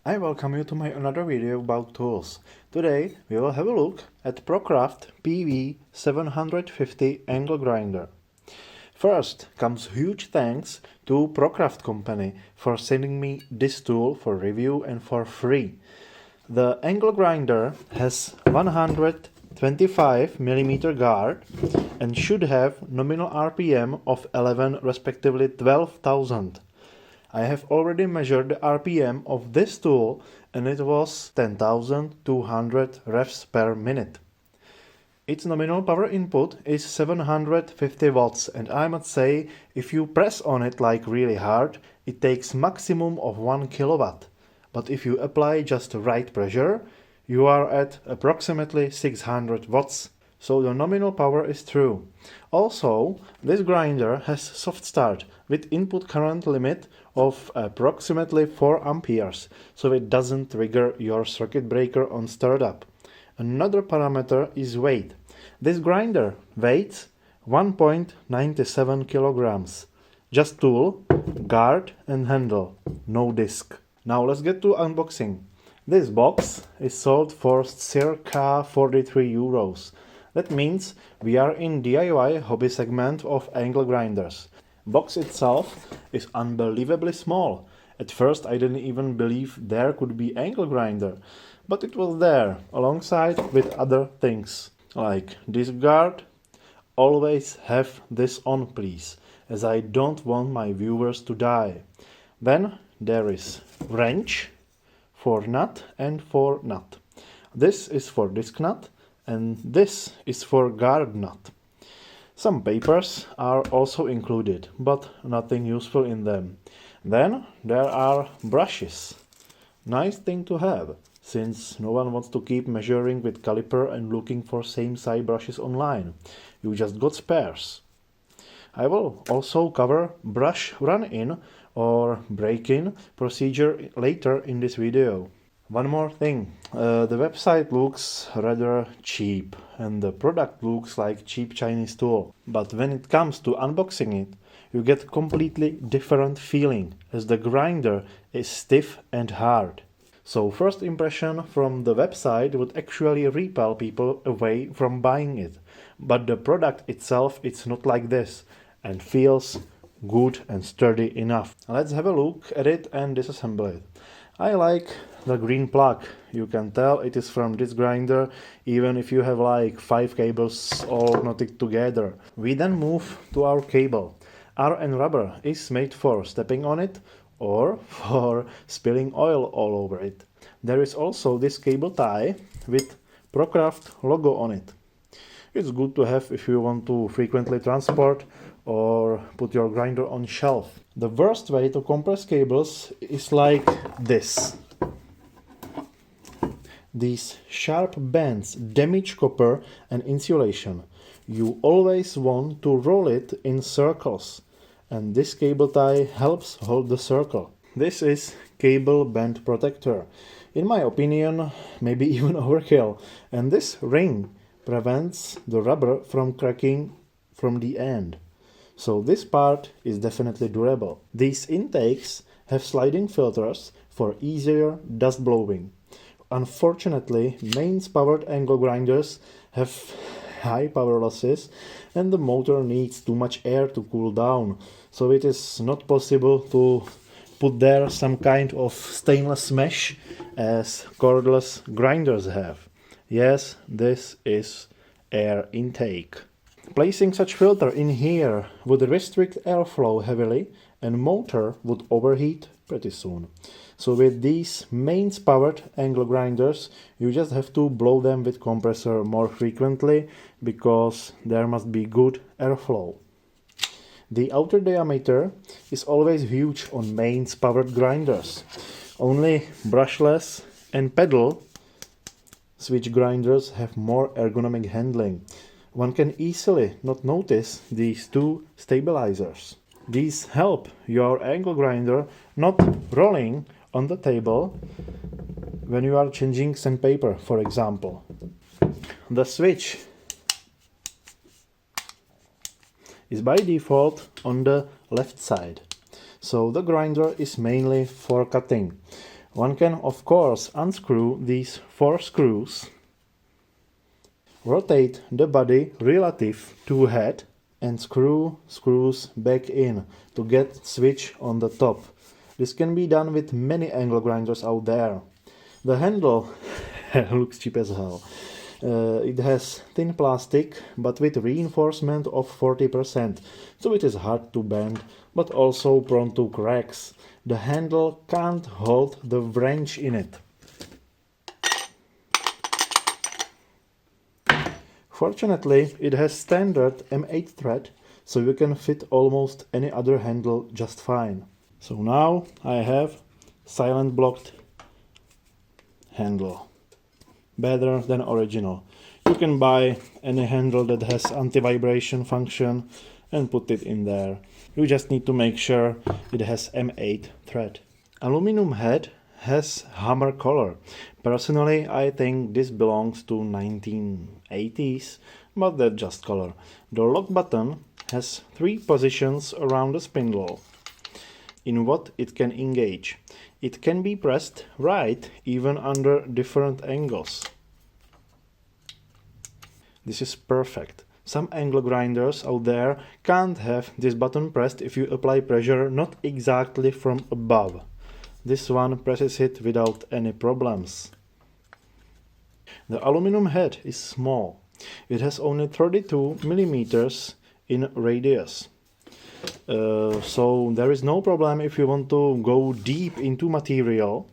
I welcome you to my another video about tools. Today we will have a look at ProCraft PW750 angle grinder. First comes huge thanks to ProCraft company for sending me this tool for review and for free. The angle grinder has 125mm guard and should have nominal RPM of 11 respectively 12,000. I have already measured the RPM of this tool and it was 10,200 revs per minute. Its nominal power input is 750 watts and I must say if you press on it like really hard it takes maximum of 1 kilowatt. But if you apply just the right pressure you are at approximately 600 watts. So the nominal power is true. Also, this grinder has soft start with input current limit of approximately 4 amperes, so it doesn't trigger your circuit breaker on startup. Another parameter is weight. This grinder weighs 1.97 kilograms. Just tool, guard and handle, no disc. Now let's get to unboxing. This box is sold for circa 43 euros. That means we are in DIY hobby segment of angle grinders. Box itself is unbelievably small. At first I didn't even believe there could be angle grinder, but it was there alongside with other things like this guard. Always have this on please, as I don't want my viewers to die. Then there is wrench for nut and for nut. This is for disc nut and this is for guard nut. Some papers are also included, but nothing useful in them. Then there are brushes. Nice thing to have, since no one wants to keep measuring with caliper and looking for same size brushes online. You just got spares. I will also cover brush run-in or break-in procedure later in this video. One more thing, the website looks rather cheap and the product looks like cheap Chinese tool. But when it comes to unboxing it, you get completely different feeling as the grinder is stiff and hard. So first impression from the website would actually repel people away from buying it. But the product itself it's not like this and feels good and sturdy enough. Let's have a look at it and disassemble it. I like the green plug. You can tell it is from this grinder even if you have like 5 cables all knotted together. We then move to our cable. RN rubber is made for stepping on it or for spilling oil all over it. There is also this cable tie with ProCraft logo on it. It's good to have if you want to frequently transport or put your grinder on shelf. The worst way to compress cables is like this. These sharp bends damage copper and insulation. You always want to roll it in circles, and this cable tie helps hold the circle. This is cable bend protector. In my opinion, maybe even overkill, and this ring prevents the rubber from cracking from the end. So this part is definitely durable. These intakes have sliding filters for easier dust blowing. Unfortunately, mains powered angle grinders have high power losses and the motor needs too much air to cool down, so it is not possible to put there some kind of stainless mesh as cordless grinders have. Yes, this is air intake. Placing such filter in here would restrict airflow heavily and motor would overheat pretty soon. So with these mains powered angle grinders you just have to blow them with compressor more frequently because there must be good airflow. The outer diameter is always huge on mains powered grinders. Only brushless and pedal switch grinders have more ergonomic handling. One can easily not notice these two stabilizers. These help your angle grinder not rolling on the table when you are changing sandpaper, for example. The switch is by default on the left side, so the grinder is mainly for cutting. One can of course unscrew these 4 screws, rotate the body relative to head and screw screws back in to get switch on the top. This can be done with many angle grinders out there. The handle looks cheap as hell. It has thin plastic but with reinforcement of 40%, so it is hard to bend but also prone to cracks. The handle can't hold the wrench in it. Fortunately, it has standard M8 thread, so you can fit almost any other handle just fine. So now I have silent blocked handle. Better than original. You can buy any handle that has anti-vibration function and put it in there. You just need to make sure it has M8 thread. Aluminum head has hammer color. Personally, I think this belongs to 1980s, but that's just color. The lock button has 3 positions around the spindle in what it can engage. It can be pressed right even under different angles. This is perfect. Some angle grinders out there can't have this button pressed if you apply pressure not exactly from above. This one presses it without any problems. The aluminum head is small. It has only 32 millimeters in radius. So there is no problem if you want to go deep into material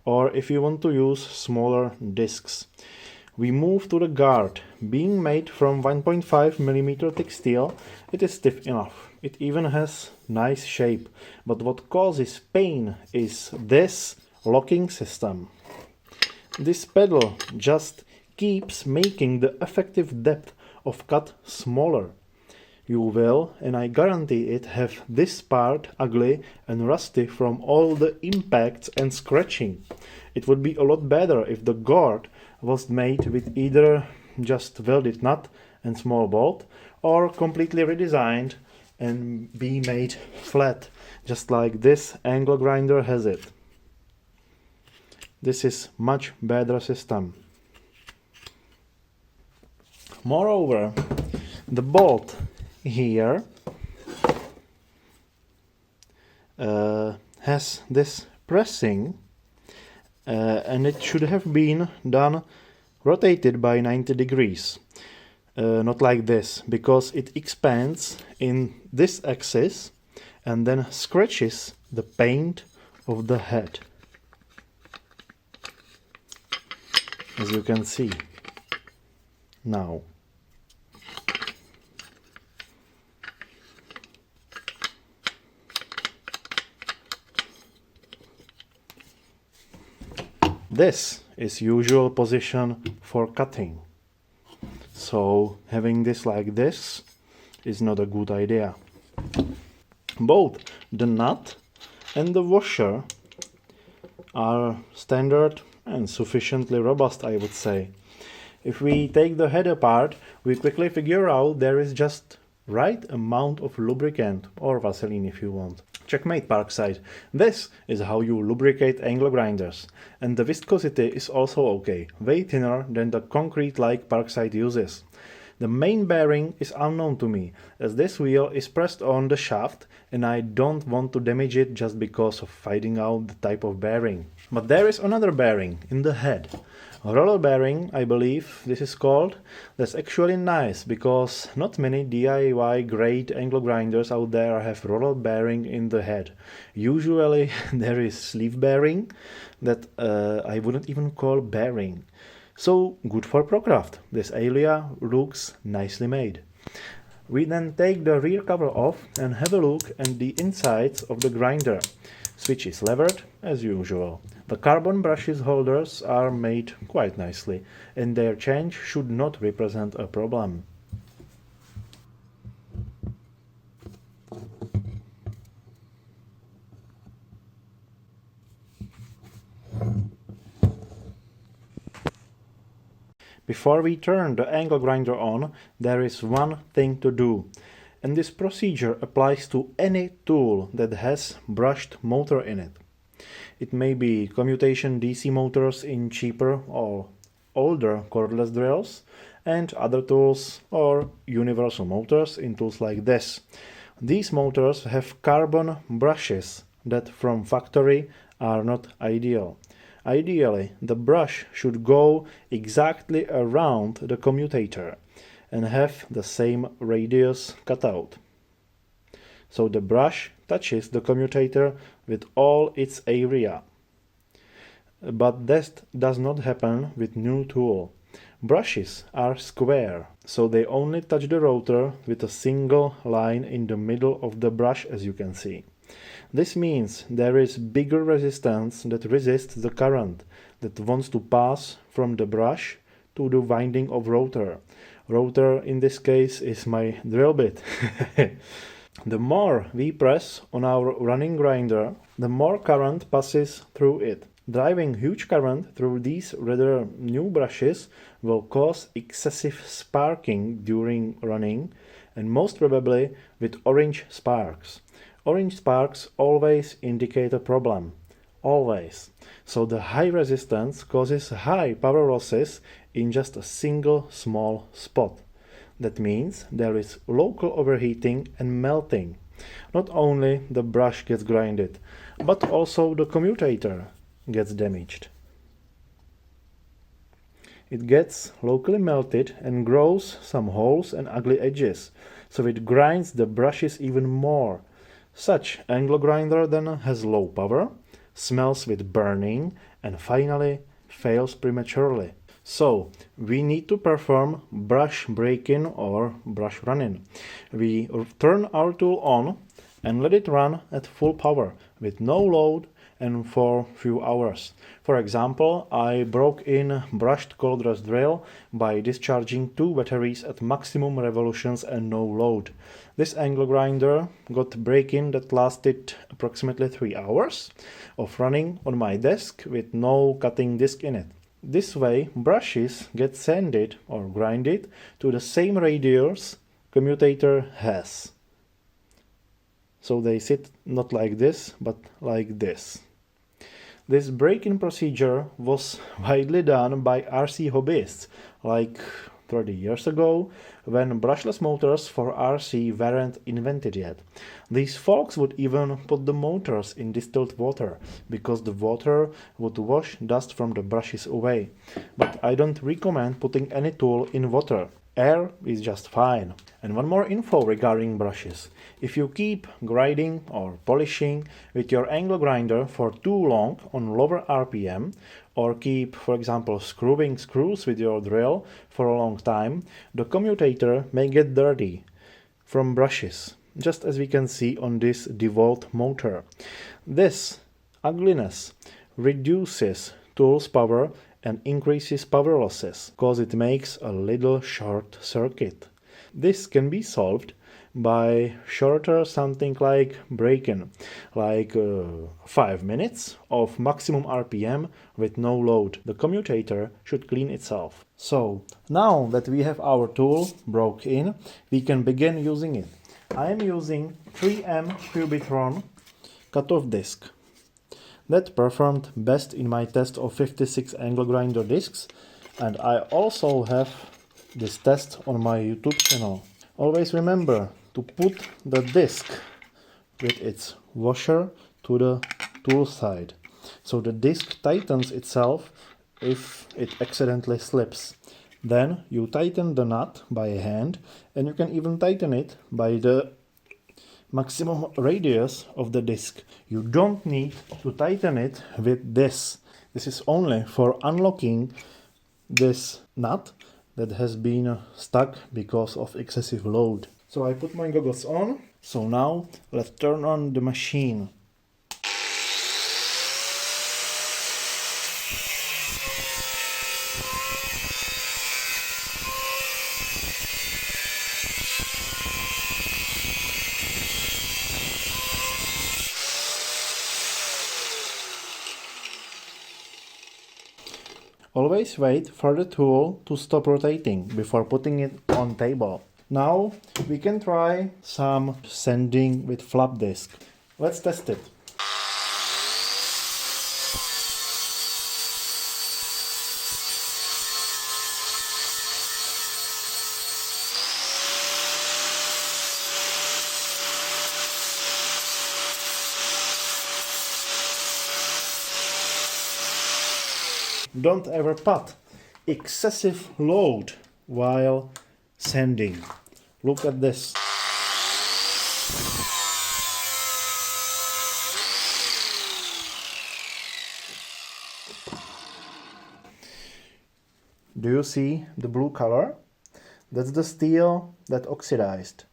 or if you want to use smaller discs. We move to the guard. Being made from 1.5 mm thick steel, it is stiff enough. It even has nice shape. But what causes pain is this locking system. This pedal just keeps making the effective depth of cut smaller. You will, and I guarantee it, have this part ugly and rusty from all the impacts and scratching. It would be a lot better if the guard was made with either just welded nut and small bolt or completely redesigned and be made flat, just like this angle grinder has it. This is much better system. Moreover, the bolt here has this pressing and it should have been done rotated by 90 degrees. Not like this, because it expands in this axis and then scratches the paint of the head, as you can see now. This is usual position for cutting. So having this like this is not a good idea. Both the nut and the washer are standard and sufficiently robust, I would say. If we take the head apart, we quickly figure out there is just right amount of lubricant, or Vaseline if you want. Checkmate Parkside. This is how you lubricate angle grinders. And the viscosity is also okay, way thinner than the concrete-like Parkside uses. The main bearing is unknown to me, as this wheel is pressed on the shaft and I don't want to damage it just because of finding out the type of bearing. But there is another bearing in the head. A roller bearing, I believe this is called. That's actually nice because not many DIY great angle grinders out there have roller bearing in the head. Usually there is sleeve bearing that I wouldn't even call bearing. So good for ProCraft. This area looks nicely made. We then take the rear cover off and have a look at the insides of the grinder. Switch is levered as usual. The carbon brushes holders are made quite nicely and their change should not represent a problem. Before we turn the angle grinder on, there is one thing to do. And this procedure applies to any tool that has brushed motor in it. It may be commutation DC motors in cheaper or older cordless drills, and other tools or universal motors in tools like this. These motors have carbon brushes that from factory are not ideal. Ideally, the brush should go exactly around the commutator and have the same radius cut out. So the brush touches the commutator with all its area. But that does not happen with new tool. Brushes are square, so they only touch the rotor with a single line in the middle of the brush, as you can see. This means there is bigger resistance that resists the current that wants to pass from the brush to the winding of rotor. Rotor in this case is my drill bit. The more we press on our running grinder, the more current passes through it. Driving huge current through these rather new brushes will cause excessive sparking during running, and most probably with orange sparks. Orange sparks always indicate a problem. Always. So the high resistance causes high power losses in just a single small spot. That means there is local overheating and melting. Not only the brush gets grinded, but also the commutator gets damaged. It gets locally melted and grows some holes and ugly edges, so it grinds the brushes even more. Such angle grinder then has low power, smells with burning, and finally fails prematurely. So we need to perform brush break-in or brush run-in. We turn our tool on and let it run at full power with no load and for few hours. For example, I broke in brushed cordless drill by discharging 2 batteries at maximum revolutions and no load. This angle grinder got break-in that lasted approximately 3 hours of running on my desk with no cutting disc in it. This way, brushes get sanded or grinded to the same radius commutator has. So they sit not like this, but like this. This break-in procedure was widely done by RC hobbyists like 30 years ago, when brushless motors for RC weren't invented yet. These folks would even put the motors in distilled water, because the water would wash dust from the brushes away. But I don't recommend putting any tool in water. Air is just fine. And one more info regarding brushes. If you keep grinding or polishing with your angle grinder for too long on lower RPM, or keep, for example, screwing screws with your drill for a long time, the commutator may get dirty from brushes, just as we can see on this DeWalt motor. This ugliness reduces tool's power and increases power losses, because it makes a little short circuit. This can be solved by shorter something like break-in, like 5 minutes of maximum RPM with no load. The commutator should clean itself. So now that we have our tool broke in, we can begin using it. I am using 3M Cubitron cut-off disc. That performed best in my test of 56 angle grinder discs, and I also have this test on my YouTube channel. Always remember to put the disc with its washer to the tool side, so the disc tightens itself if it accidentally slips. Then you tighten the nut by hand, and you can even tighten it by the maximum radius of the disc. You don't need to tighten it with this. This is only for unlocking this nut that has been stuck because of excessive load. So I put my goggles on. So now let's turn on the machine. Always wait for the tool to stop rotating before putting it on table. Now we can try some sanding with flap disc. Let's test it. Don't ever put excessive load while sanding. Look at this. Do you see the blue color? That's the steel that oxidized.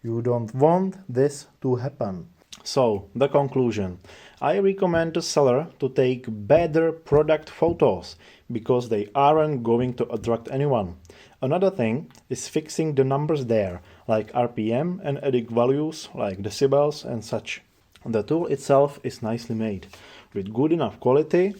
You don't want this to happen. So, the conclusion. I recommend the seller to take better product photos because they aren't going to attract anyone. Another thing is fixing the numbers there, like RPM, and adding values like decibels and such. The tool itself is nicely made, with good enough quality,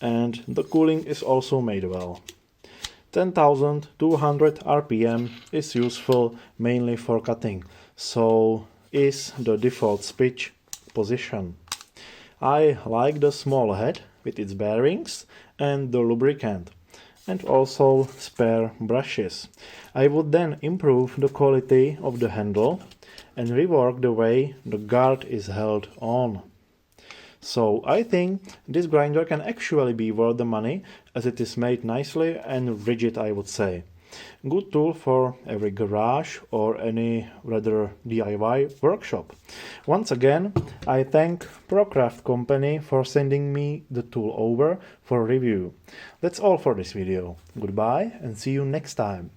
and the cooling is also made well. 10,200 RPM is useful mainly for cutting, so is the default pitch position. I like the small head with its bearings and the lubricant, and also spare brushes. I would then improve the quality of the handle and rework the way the guard is held on. So I think this grinder can actually be worth the money, as it is made nicely and rigid, I would say. Good tool for every garage or any rather DIY workshop. Once again, I thank ProCraft company for sending me the tool over for review. That's all for this video. Goodbye and see you next time.